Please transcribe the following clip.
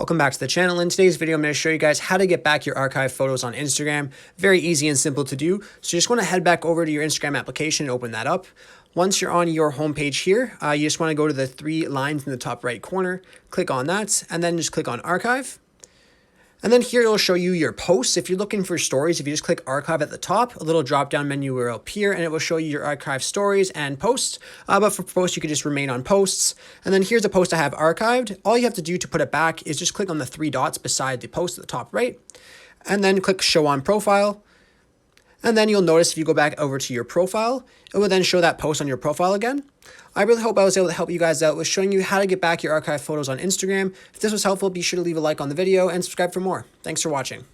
Welcome back to the channel. In today's video, I'm going to show you guys how to get back your archive photos on Instagram. Very easy and simple to do. So you just want to head back over to your Instagram application and open that up. Once you're on your homepage here, you just want to go to the three lines in the top right corner, click on that, and then just click on archive. And then here it'll show you your posts. If you're looking for stories, if you just click archive at the top, a little drop down menu will appear and it will show you your archive stories and posts. But for posts, you could just remain on posts. And then here's a post I have archived. All you have to do to put it back is just click on the three dots beside the post at the top right, and then click show on profile. And then you'll notice if you go back over to your profile, it will then show that post on your profile again. I really hope I was able to help you guys out with showing you how to get back your archive photos on Instagram. If this was helpful, be sure to leave a like on the video and subscribe for more. Thanks for watching.